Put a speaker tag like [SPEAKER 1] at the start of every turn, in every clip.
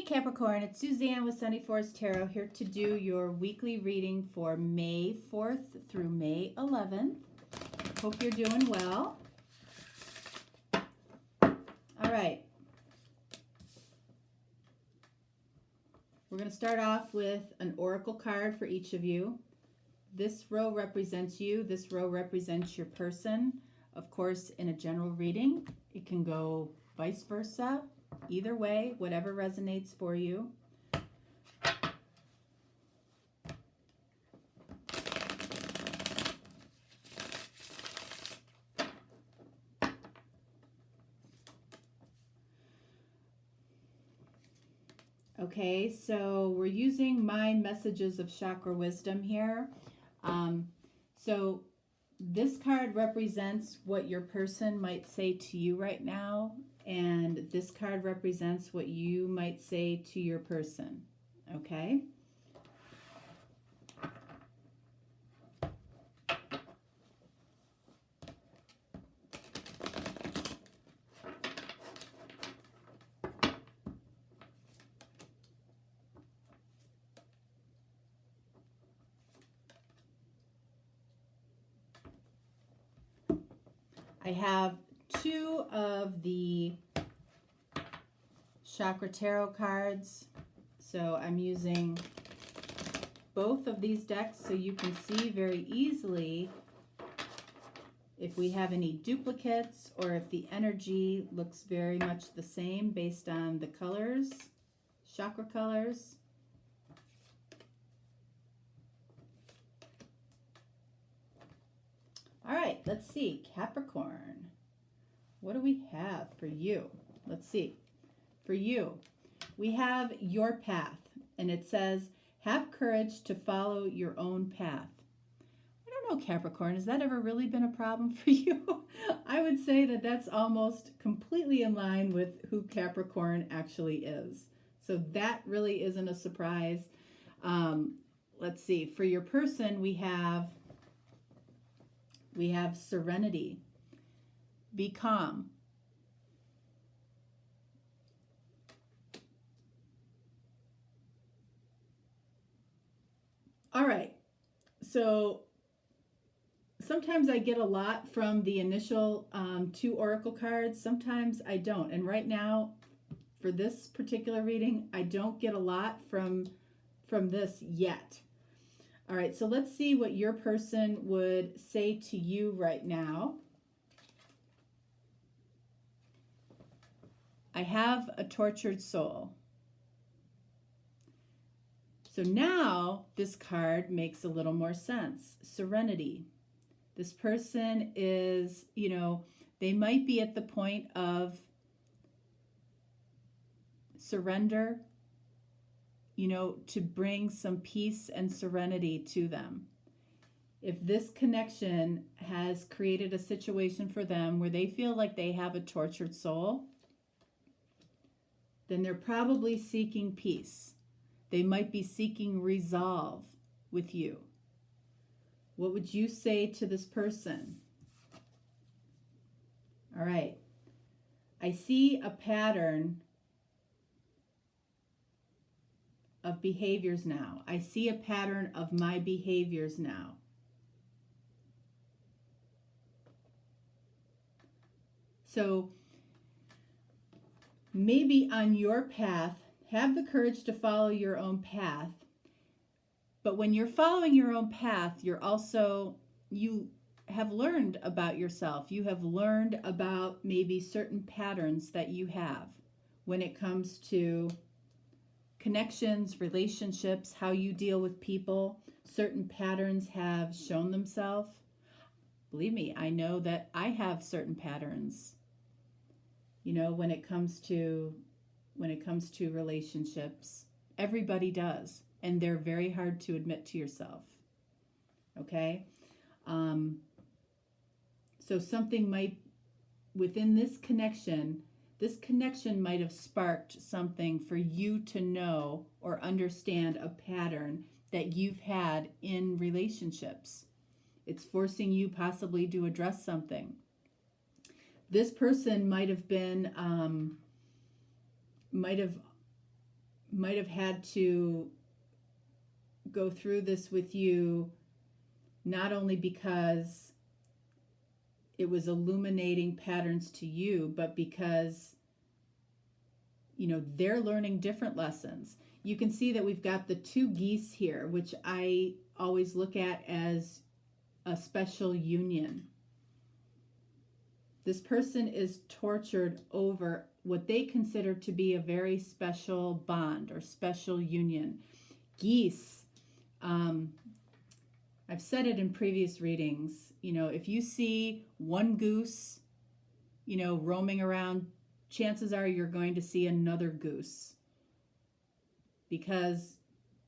[SPEAKER 1] Capricorn, it's Suzanne with Sunny Forest Tarot here to do your weekly reading for May 4th through May 11th. Hope you're doing well. All right. We're going to start off with an oracle card for each of you. This row represents you. This row represents your person. Of course, in a general reading, it can go vice versa. Either way, whatever resonates for you. Okay, so we're using my messages of chakra wisdom here. So this card represents what your person might say to you right now, and this card represents what you might say to your person. Okay? I have two of the Chakra Tarot cards. So I'm using both of these decks so you can see very easily if we have any duplicates or if the energy looks very much the same based on the colors, chakra colors. All right, let's see. Capricorn, what do we have for you? Let's see. For you, we have your path, and it says, have courage to follow your own path. I don't know, Capricorn, has that ever really been a problem for you? I would say that that's almost completely in line with who Capricorn actually is. So that really isn't a surprise. Let's see. For your person, we have serenity. Be calm. All right. So sometimes I get a lot from the initial two oracle cards. Sometimes I don't. And right now, for this particular reading, I don't get a lot from this yet. All right, so let's see what your person would say to you right now. I have a tortured soul. So now this card makes a little more sense. Serenity. This person is, they might be at the point of surrender, to bring some peace and serenity to them. If this connection has created a situation for them where they feel like they have a tortured soul, then they're probably seeking peace. They might be seeking resolve with you. What would you say to this person? All right. I see a pattern of behaviors now. I see a pattern of my behaviors now. So maybe on your path, have the courage to follow your own path. But when you're following your own path, you have learned about yourself. You have learned about maybe certain patterns that you have when it comes to connections, relationships, how you deal with people. Certain patterns have shown themselves. Believe me, I know that I have certain patterns, when it comes to relationships. Everybody does, and they're very hard to admit to yourself. Okay? So something might, within this connection might have sparked something for you to know or understand a pattern that you've had in relationships. It's forcing you possibly to address something. This person might have been, might have had to go through this with you, not only because it was illuminating patterns to you, but because, you know, they're learning different lessons. You can see that we've got the 2 geese here, which I always look at as a special union. This person is tortured over what they consider to be a very special bond or special union. Geese, I've said it in previous readings, you know, if you see one goose, you know, roaming around, chances are you're going to see another goose, because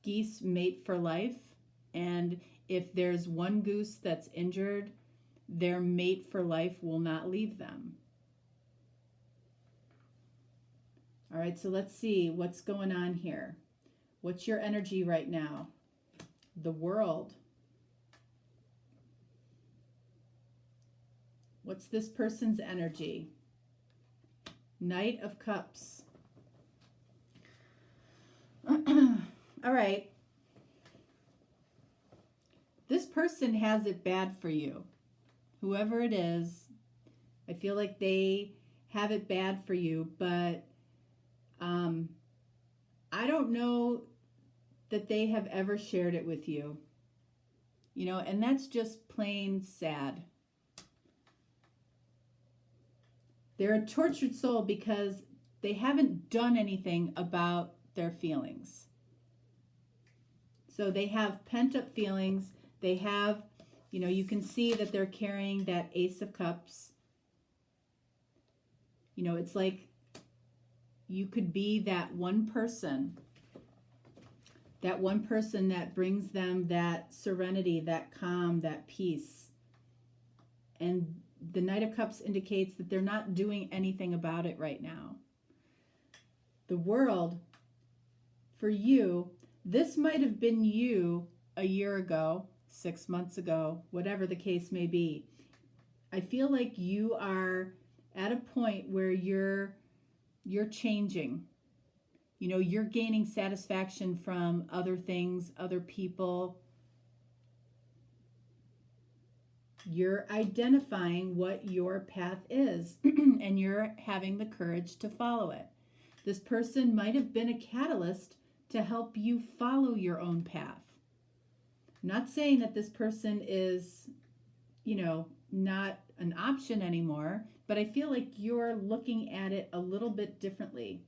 [SPEAKER 1] geese mate for life, and if there's one goose that's injured, their mate for life will not leave them. All right, so let's see what's going on here. What's your energy right now? The World. What's this person's energy? Knight of Cups. All right. This person has it bad for you. Whoever it is, I feel like they have it bad for you, but I don't know that they have ever shared it with you. You know, and that's just plain sad. They're a tortured soul because they haven't done anything about their feelings. So they have pent up feelings. They have, you know, you can see that they're carrying that Ace of Cups. You know, it's like you could be that one person that brings them that serenity, that calm, that peace. And the Knight of Cups indicates that they're not doing anything about it right now. The World, for you, this might have been you a year ago, 6 months ago, whatever the case may be. I feel like you are at a point where you're changing. You know, you're gaining satisfaction from other things, other people. You're identifying what your path is, and you're having the courage to follow it. This person might have been a catalyst to help you follow your own path. I'm not saying that this person is, you know, not an option anymore, but I feel like you're looking at it a little bit differently.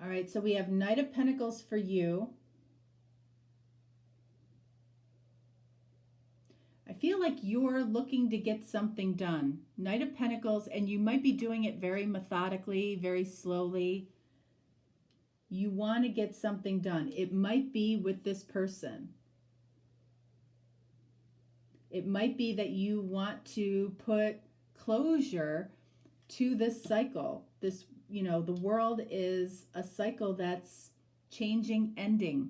[SPEAKER 1] All right, so we have Knight of Pentacles for you. I feel like you're looking to get something done. Knight of Pentacles, and you might be doing it very methodically, very slowly. You want to get something done. It might be with this person. It might be that you want to put closure to this cycle. This, you know, the world is a cycle that's changing, ending,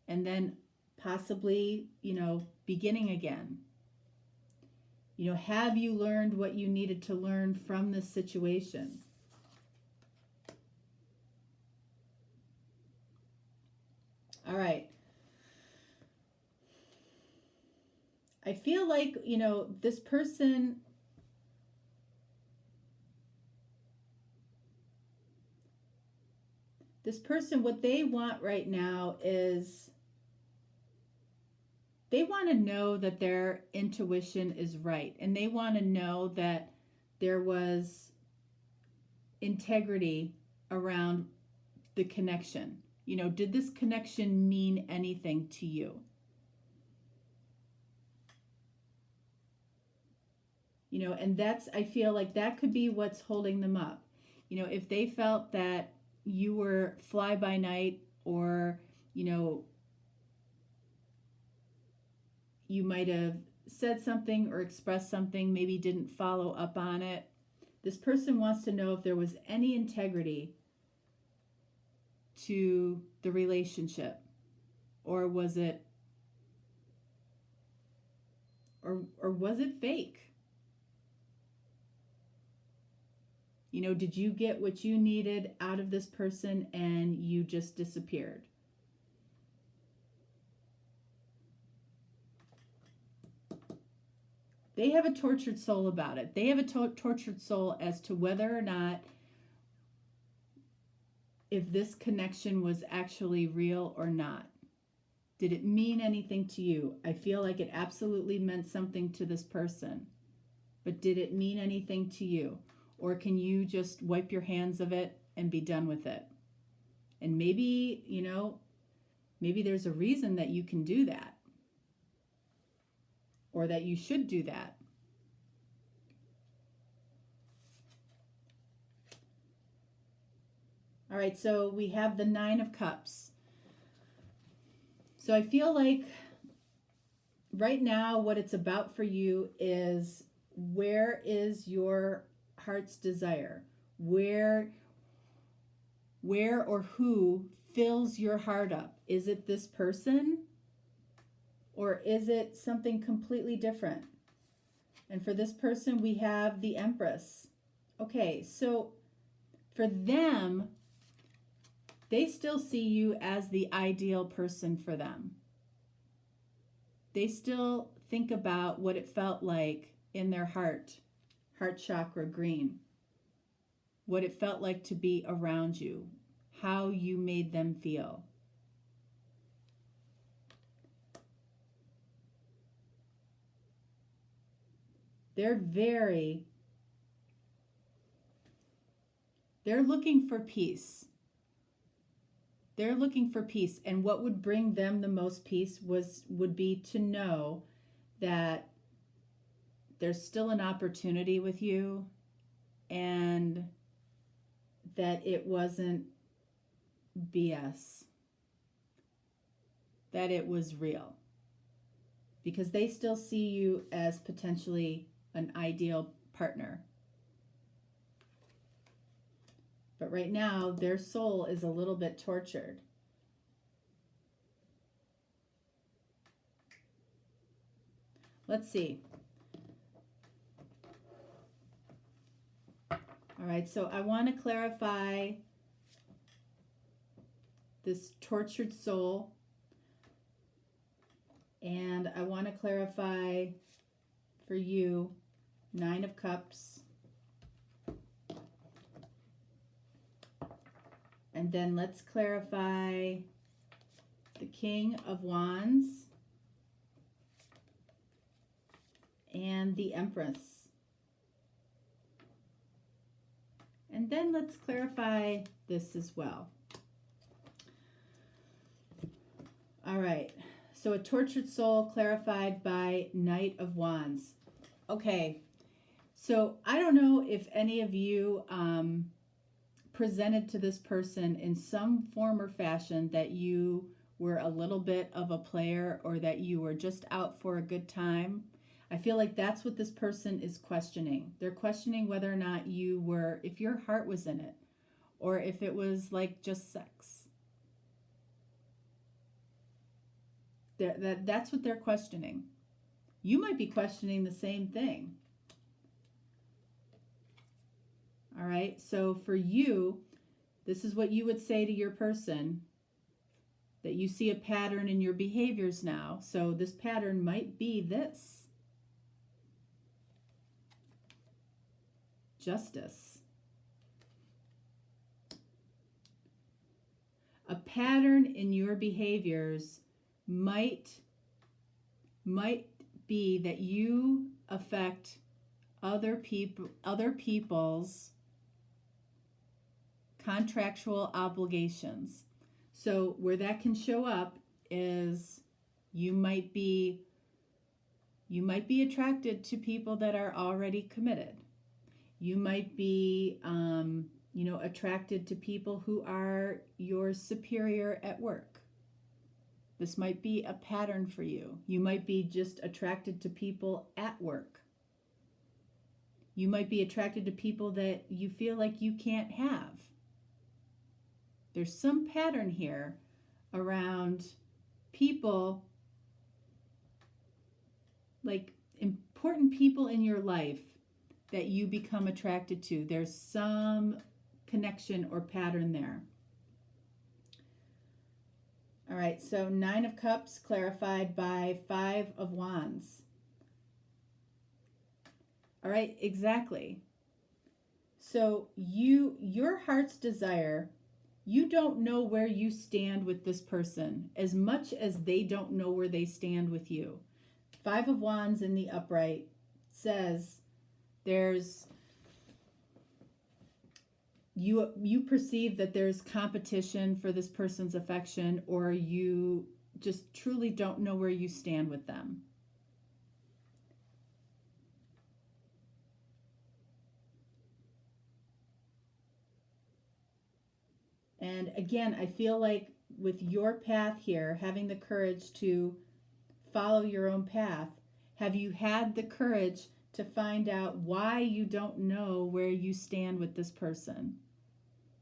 [SPEAKER 1] and then possibly, you know, beginning again. You know, have you learned what you needed to learn from this situation? All right. I feel like, you know, this person, what they want right now is they want to know that their intuition is right. And they want to know that there was integrity around the connection. You know, did this connection mean anything to you? You know, and that's, I feel like that could be what's holding them up. You know, if they felt that you were fly by night, or, you know, you might have said something or expressed something, maybe didn't follow up on it. This person wants to know if there was any integrity to the relationship, or was it fake? You know, did you get what you needed out of this person and you just disappeared? They have a tortured soul about it. They have a tortured soul as to whether or not if this connection was actually real or not. Did it mean anything to you? I feel like it absolutely meant something to this person. But did it mean anything to you? Or can you just wipe your hands of it and be done with it? And maybe, you know, maybe there's a reason that you can do that. Or that you should do that. All right, so we have the 9 of Cups. So I feel like right now what it's about for you is, where is your heart's desire? Where or who fills your heart up? Is it this person? Or is it something completely different? And for this person, we have the Empress. Okay, so for them, they still see you as the ideal person for them. They still think about what it felt like in their heart chakra green, what it felt like to be around you, how you made them feel. They're looking for peace. They're looking for peace, and what would bring them the most peace would be to know that there's still an opportunity with you, and that it wasn't BS, that it was real, because they still see you as potentially an ideal partner. But right now, their soul is a little bit tortured. Let's see. All right, so I want to clarify this tortured soul. And I want to clarify for you, 9 of Cups. And then let's clarify the King of Wands and the Empress. And then let's clarify this as well. All right, so a tortured soul clarified by Knight of Wands. Okay, so I don't know if any of you presented to this person in some form or fashion that you were a little bit of a player, or that you were just out for a good time. I feel like that's what this person is questioning. They're questioning whether or not you were, if your heart was in it, or if it was like just sex. That's what they're questioning. You might be questioning the same thing. All right, so for you, this is what you would say to your person, that you see a pattern in your behaviors now. So this pattern might be this. Justice. A pattern in your behaviors might be that you affect other people's contractual obligations. So where that can show up is you might be attracted to people that are already committed. You might be attracted to people who are your superior at work. This might be a pattern for you. You might be just attracted to people at work. You might be attracted to people that you feel like you can't have. There's some pattern here around people, like important people in your life that you become attracted to. There's some connection or pattern there. All right, so 9 of Cups clarified by 5 of Wands. All right, exactly. So your heart's desire, you don't know where you stand with this person as much as they don't know where they stand with you. 5 of Wands in the upright says there's you perceive that there's competition for this person's affection, or you just truly don't know where you stand with them. And again, I feel like with your path here, having the courage to follow your own path, have you had the courage to find out why you don't know where you stand with this person?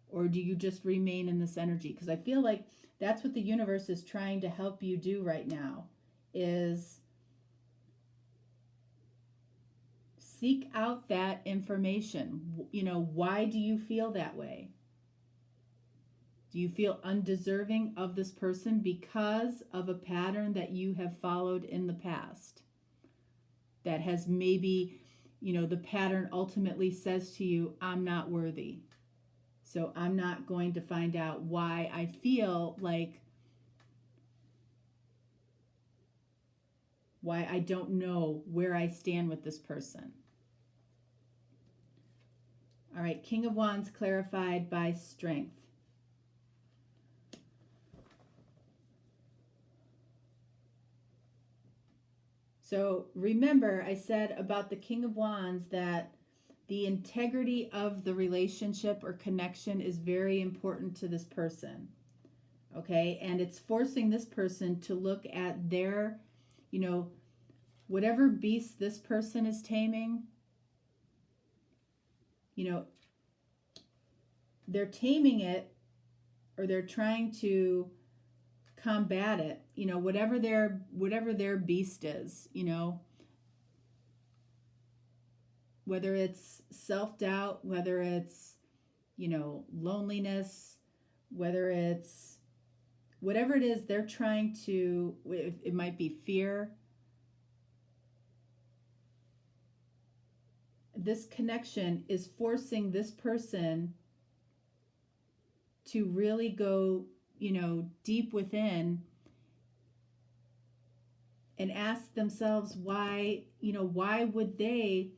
[SPEAKER 1] Or do you just remain in this energy? Because I feel like that's what the universe is trying to help you do right now, is seek out that information. You know, why do you feel that way? Do you feel undeserving of this person because of a pattern that you have followed in the past? That has maybe, you know, the pattern ultimately says to you, I'm not worthy. So I'm not going to find out why I feel like, why I don't know where I stand with this person. All right, King of Wands clarified by strength. So remember, I said about the King of Wands that the integrity of the relationship or connection is very important to this person. Okay, and it's forcing this person to look at their, you know, whatever beast this person is taming, you know, they're taming it, or they're trying to combat it, you know, whatever their beast is, you know, whether it's self-doubt, whether it's, you know, loneliness, whether it's whatever it is they're trying to, it might be fear. This connection is forcing this person to really go, you know, deep within and ask themselves why, you know, why would they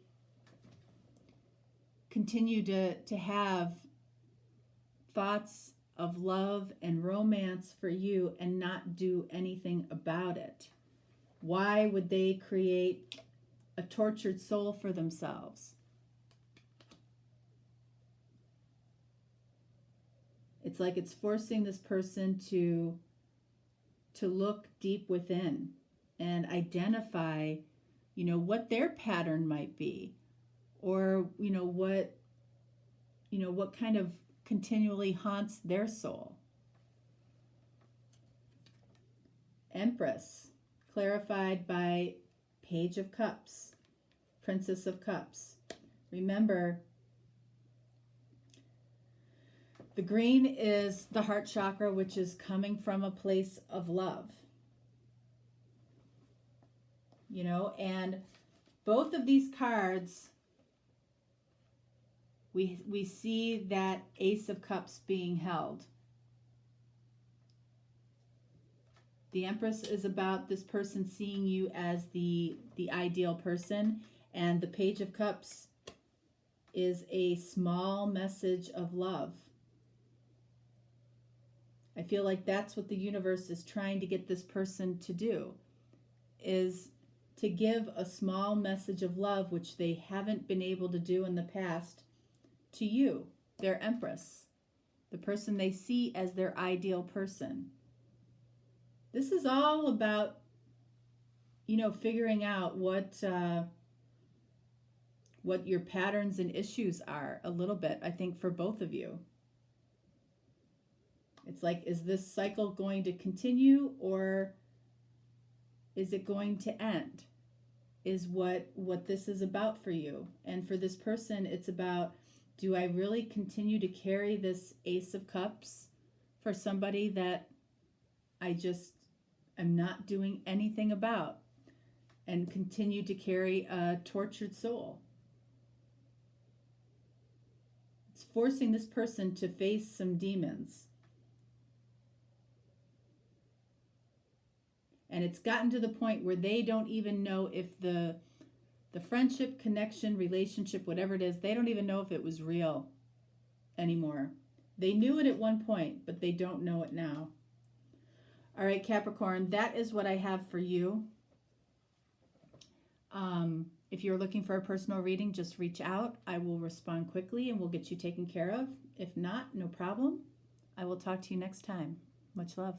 [SPEAKER 1] continue to have thoughts of love and romance for you and not do anything about it? Why would they create a tortured soul for themselves? It's like it's forcing this person to look deep within and identify, you know, what their pattern might be, or, you know, what kind of continually haunts their soul. Empress, clarified by Page of Cups, Princess of Cups. Remember, the green is the heart chakra, which is coming from a place of love. You know, and both of these cards, we see that Ace of Cups being held. The Empress is about this person seeing you as the ideal person, and the Page of Cups is a small message of love. I feel like that's what the universe is trying to get this person to do, is to give a small message of love, which they haven't been able to do in the past, to you, their Empress, the person they see as their ideal person. This is all about, you know, figuring out what your patterns and issues are a little bit, I think, for both of you. It's like, is this cycle going to continue, or is it going to end? is what this is about for you. And for this person, it's about, do I really continue to carry this Ace of Cups for somebody that I just am not doing anything about, and continue to carry a tortured soul? It's forcing this person to face some demons. And it's gotten to the point where they don't even know if the friendship, connection, relationship, whatever it is, they don't even know if it was real anymore. They knew it at one point, but they don't know it now. All right, Capricorn, that is what I have for you. If you're looking for a personal reading, just reach out. I will respond quickly and we'll get you taken care of. If not, no problem. I will talk to you next time. Much love.